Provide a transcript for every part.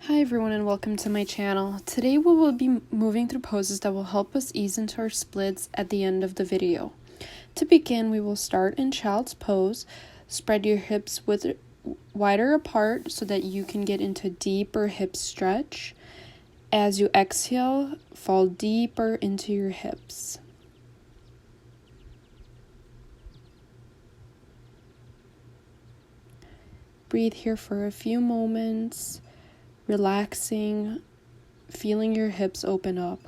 Hi everyone and welcome to my channel. Today we will be moving through poses that will help us ease into our splits at the end of the video. To begin, we will start in child's pose. Spread your hips wider apart so that you can get into deeper hip stretch. As you exhale, fall deeper into your hips. Breathe here for a few moments. Relaxing, feeling your hips open up.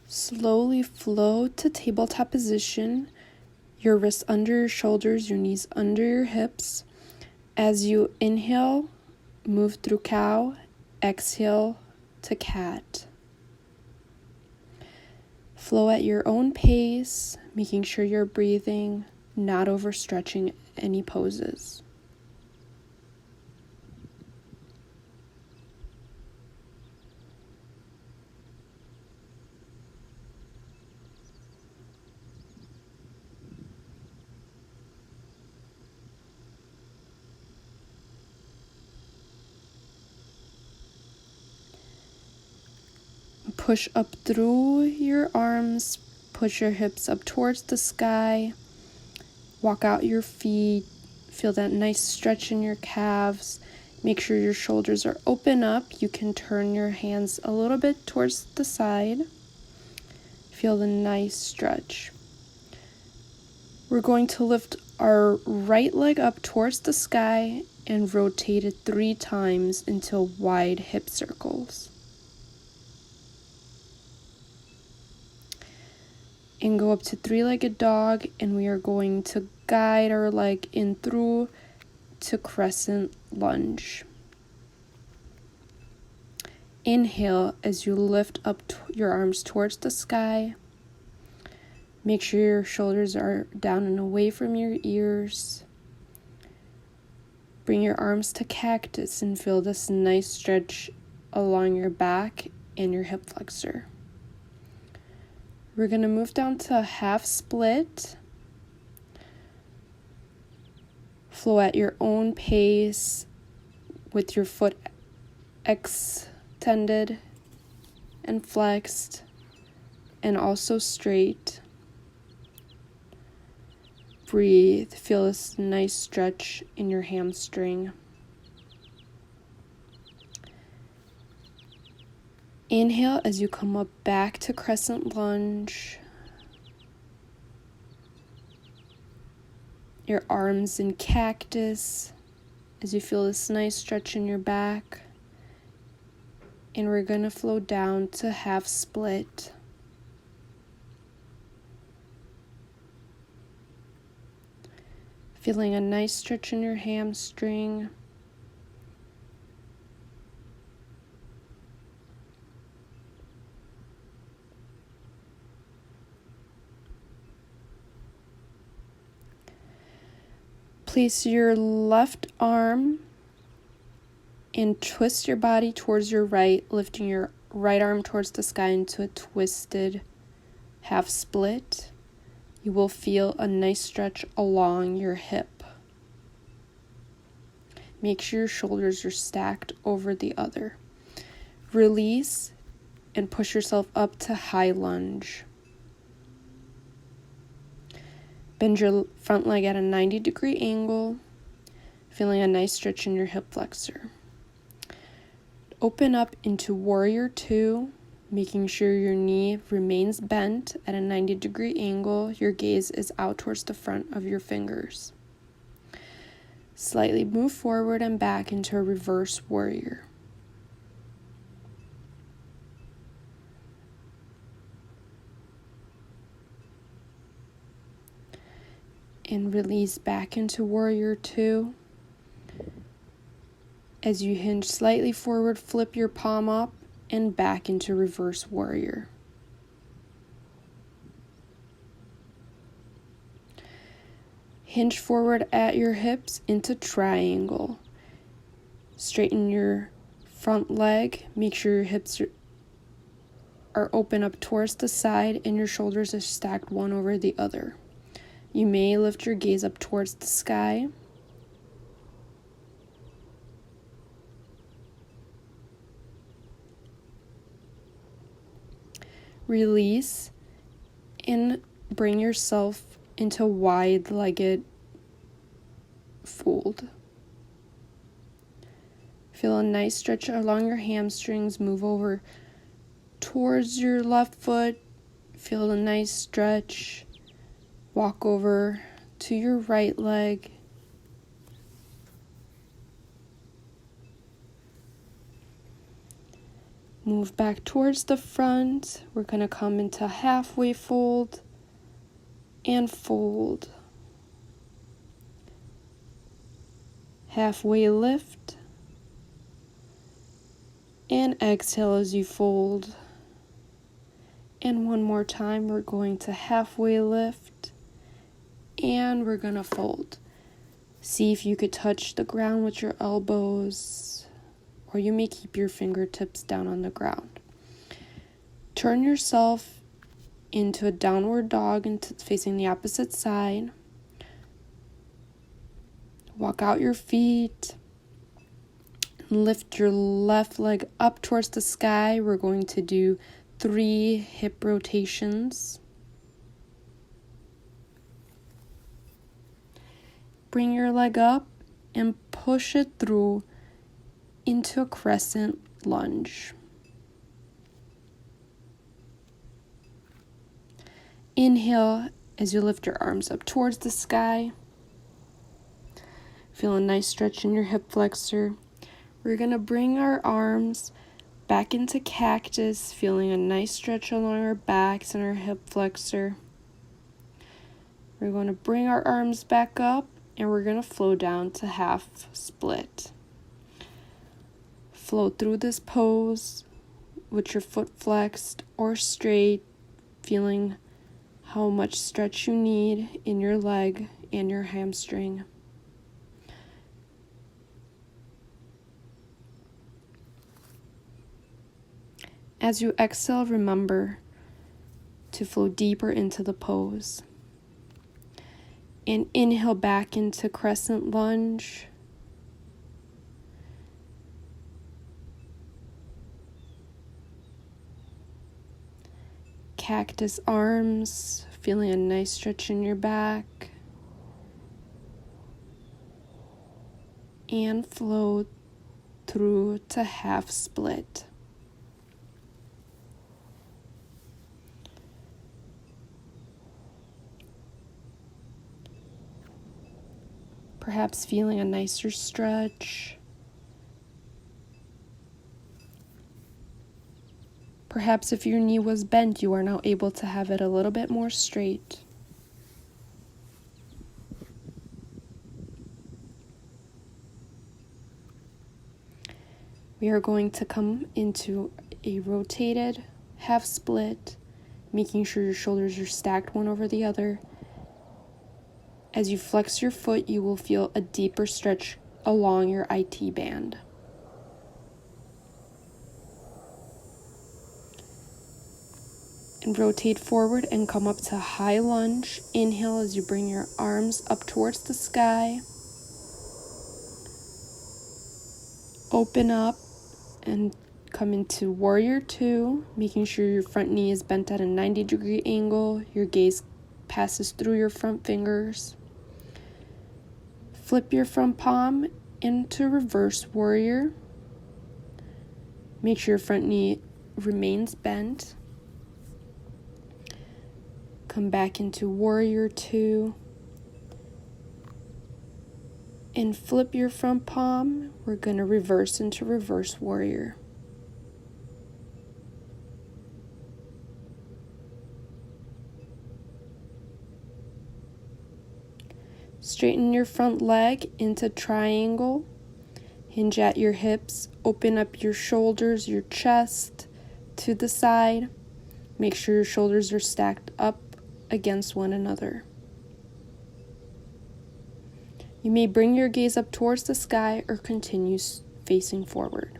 Slowly float to tabletop position, your wrists under your shoulders, your knees under your hips. As you inhale, move through cow, exhale to cat. Flow at your own pace, making sure you're breathing, not overstretching any poses. Push up through your arms, push your hips up towards the sky, walk out your feet, feel that nice stretch in your calves. Make sure your shoulders are open up. You can turn your hands a little bit towards the side. Feel the nice stretch. We're going to lift our right leg up towards the sky and rotate it 3 times into wide hip circles. And go up to 3-legged dog, and we are going to guide our leg in through to crescent lunge. Inhale as you lift up your arms towards the sky. Make sure your shoulders are down and away from your ears. Bring your arms to cactus and feel this nice stretch along your back and your hip flexor. We're going to move down to a half split. Flow at your own pace with your foot extended and flexed and also straight. Breathe. Feel this nice stretch in your hamstring. Inhale as you come up back to crescent lunge. Your arms in cactus as you feel this nice stretch in your back. And we're going to flow down to half split. Feeling a nice stretch in your hamstring. Place your left arm and twist your body towards your right, lifting your right arm towards the sky into a twisted half split. You will feel a nice stretch along your hip. Make sure your shoulders are stacked over the other. Release and push yourself up to high lunge. Bend your front leg at a 90-degree angle, feeling a nice stretch in your hip flexor. Open up into Warrior 2, making sure your knee remains bent at a 90-degree angle. Your gaze is out towards the front of your fingers. Slightly move forward and back into a reverse warrior. And release back into Warrior 2. As you hinge slightly forward, flip your palm up and back into reverse warrior. Hinge forward at your hips into triangle. Straighten your front leg. Make sure your hips are open up towards the side and your shoulders are stacked one over the other. You may lift your gaze up towards the sky. Release and bring yourself into wide-legged fold. Feel a nice stretch along your hamstrings. Move over towards your left foot. Feel a nice stretch. Walk over to your right leg. Move back towards the front. We're going to come into halfway fold and fold. Halfway lift and exhale as you fold. And one more time, we're going to halfway lift and we're going to fold. See if you could touch the ground with your elbows, or you may keep your fingertips down on the ground. Turn yourself into a downward dog facing the opposite side. Walk out your feet. Lift your left leg up towards the sky. We're going to do 3 hip rotations. Bring your leg up and push it through into a crescent lunge. Inhale as you lift your arms up towards the sky. Feel a nice stretch in your hip flexor. We're going to bring our arms back into cactus, feeling a nice stretch along our backs and our hip flexor. We're going to bring our arms back up and we're going to flow down to half split. Flow through this pose with your foot flexed or straight, feeling how much stretch you need in your leg and your hamstring. As you exhale, remember to flow deeper into the pose. And inhale back into crescent lunge. Cactus arms, feeling a nice stretch in your back. And flow through to half split. Perhaps feeling a nicer stretch. Perhaps if your knee was bent, you are now able to have it a little bit more straight. We are going to come into a rotated half split, making sure your shoulders are stacked one over the other. As you flex your foot, you will feel a deeper stretch along your IT band. And rotate forward and come up to high lunge. Inhale as you bring your arms up towards the sky. Open up and come into warrior 2, making sure your front knee is bent at a 90-degree angle. Your gaze passes through your front fingers. Flip your front palm into reverse warrior. Make sure your front knee remains bent. Come back into warrior 2. And flip your front palm. We're going to reverse into reverse warrior. Straighten your front leg into triangle. Hinge at your hips. Open up your shoulders, your chest. to the side. Make sure your shoulders are stacked up against one another. You may bring your gaze up towards the sky or continue facing forward.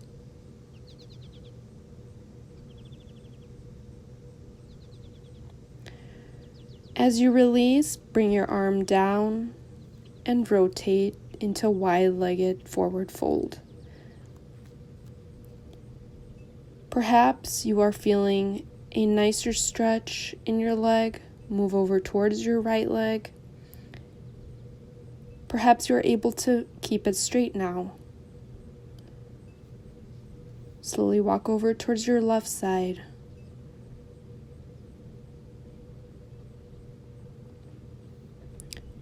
As you release, bring your arm down and rotate into wide-legged forward fold. Perhaps you are feeling a nicer stretch in your leg. Move over towards your right leg. Perhaps you're able to keep it straight now. Slowly walk over towards your left side.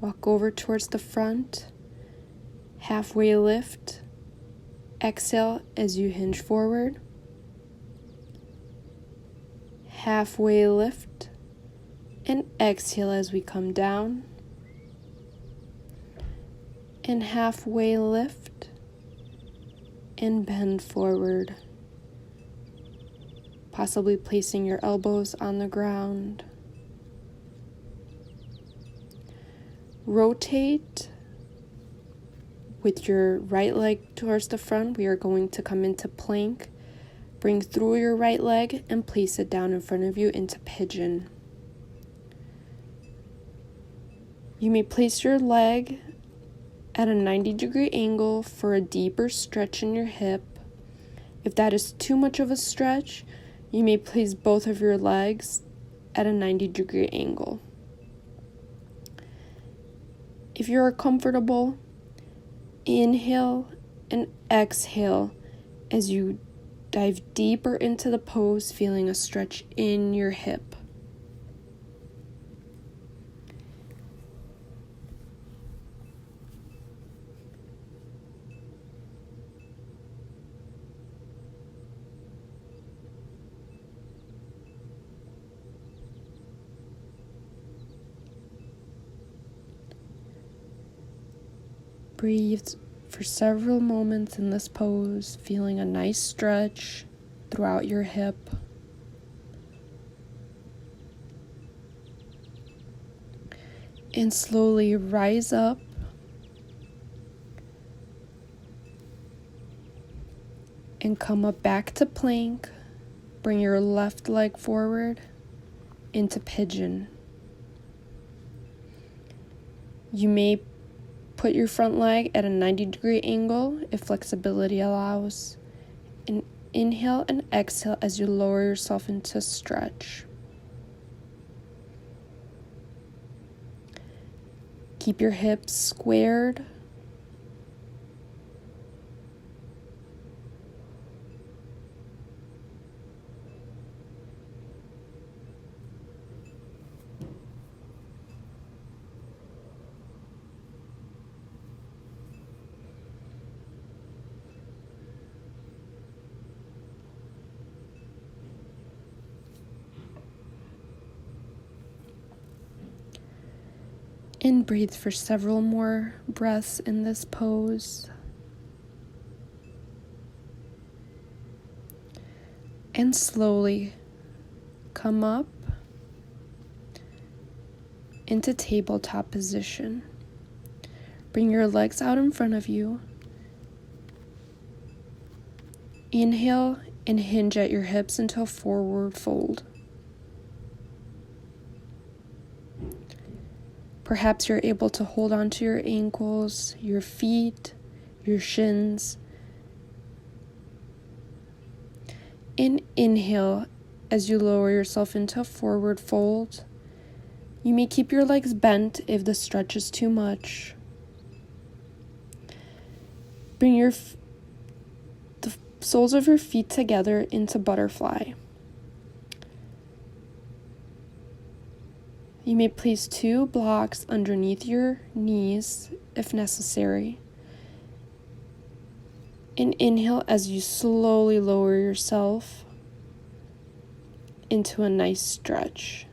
Walk over towards the front. Halfway lift. Exhale as you hinge forward. Halfway lift. And exhale as we come down. And halfway lift and bend forward, possibly placing your elbows on the ground. Rotate with your right leg towards the front. We are going to come into plank. Bring through your right leg and place it down in front of you into pigeon. You may place your leg at a 90-degree angle for a deeper stretch in your hip. If that is too much of a stretch, you may place both of your legs at a 90-degree angle. If you are comfortable, inhale and exhale as you dive deeper into the pose, feeling a stretch in your hip. Breathe for several moments in this pose, feeling a nice stretch throughout your hip. And slowly rise up and come up back to plank. Bring your left leg forward into pigeon. You may put your front leg at a 90-degree angle if flexibility allows. And inhale and exhale as you lower yourself into stretch. Keep your hips squared. And breathe for several more breaths in this pose. And slowly come up into tabletop position. Bring your legs out in front of you. Inhale and hinge at your hips into a forward fold. Perhaps you're able to hold onto your ankles, your feet, your shins. And inhale as you lower yourself into a forward fold. You may keep your legs bent if the stretch is too much. Bring the soles of your feet together into butterfly. You may place 2 blocks underneath your knees if necessary. And inhale as you slowly lower yourself into a nice stretch.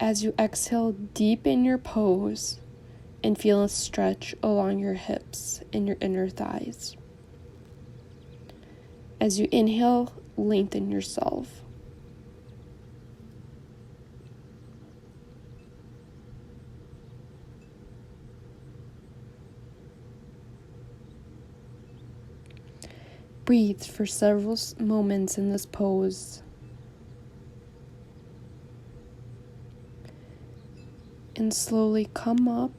As you exhale, deepen your pose and feel a stretch along your hips and your inner thighs. As you inhale, lengthen yourself. Breathe for several moments in this pose. And slowly come up.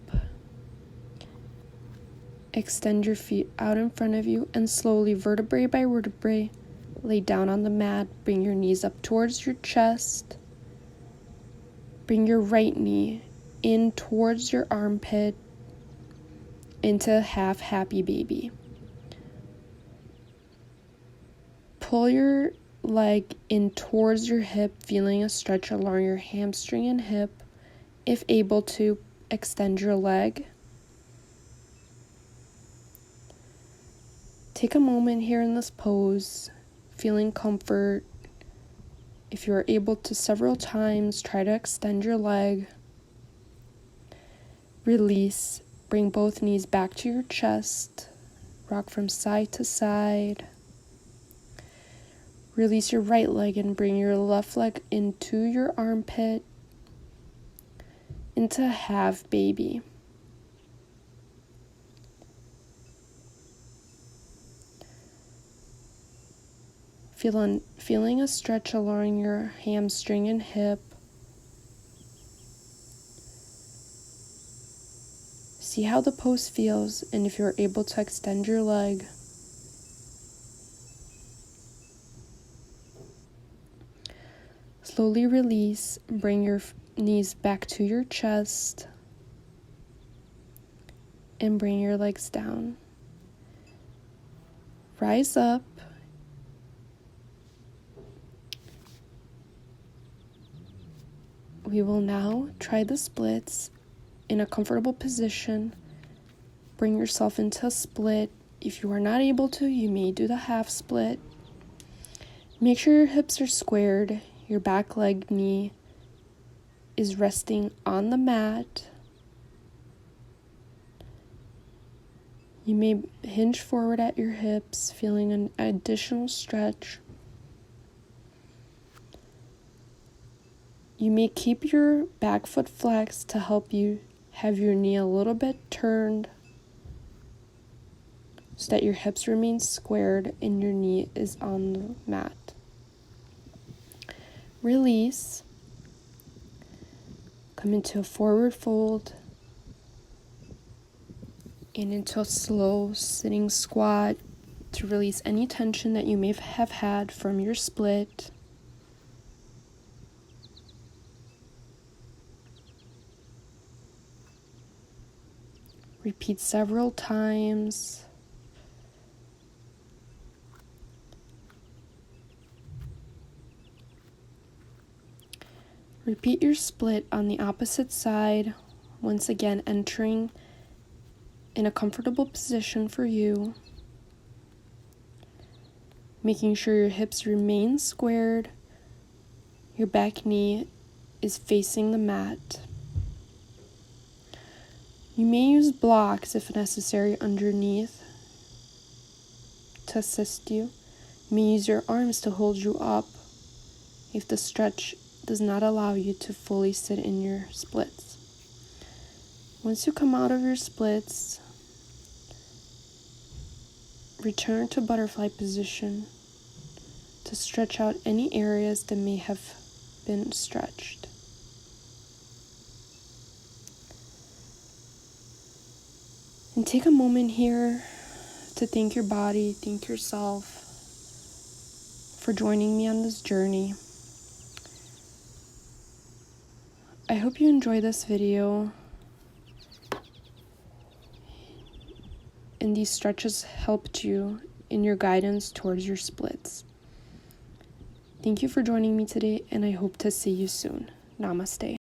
Extend your feet out in front of you and slowly, vertebrae by vertebrae, lay down on the mat. Bring your knees up towards your chest. Bring your right knee in towards your armpit into half happy baby. Pull your leg in towards your hip, feeling a stretch along your hamstring and hip. If able to, extend your leg. Take a moment here in this pose, feeling comfort. If you are able to several times, try to extend your leg. Release. Bring both knees back to your chest. Rock from side to side. Release your right leg and bring your left leg into your armpit, into half baby. Feeling a stretch along your hamstring and hip. See how the pose feels, and if you're able to extend your leg. Slowly release, bring your knees back to your chest, and bring your legs down. Rise up. We will now try the splits in a comfortable position. Bring yourself into a split. If you are not able to, you may do the half split. Make sure your hips are squared. Your back leg knee is resting on the mat. You may hinge forward at your hips, feeling an additional stretch. You may keep your back foot flexed to help you have your knee a little bit turned so that your hips remain squared and your knee is on the mat. Release. Come into a forward fold and into a slow sitting squat to release any tension that you may have had from your split. Repeat several times. Repeat your split on the opposite side, once again entering in a comfortable position for you. Making sure your hips remain squared, your back knee is facing the mat. You may use blocks if necessary underneath to assist you. You may use your arms to hold you up if the stretch does not allow you to fully sit in your splits. Once you come out of your splits, return to butterfly position to stretch out any areas that may have been stretched. And take a moment here to thank your body, thank yourself for joining me on this journey. I hope you enjoy this video and these stretches helped you in your guidance towards your splits. Thank you for joining me today, and I hope to see you soon. Namaste.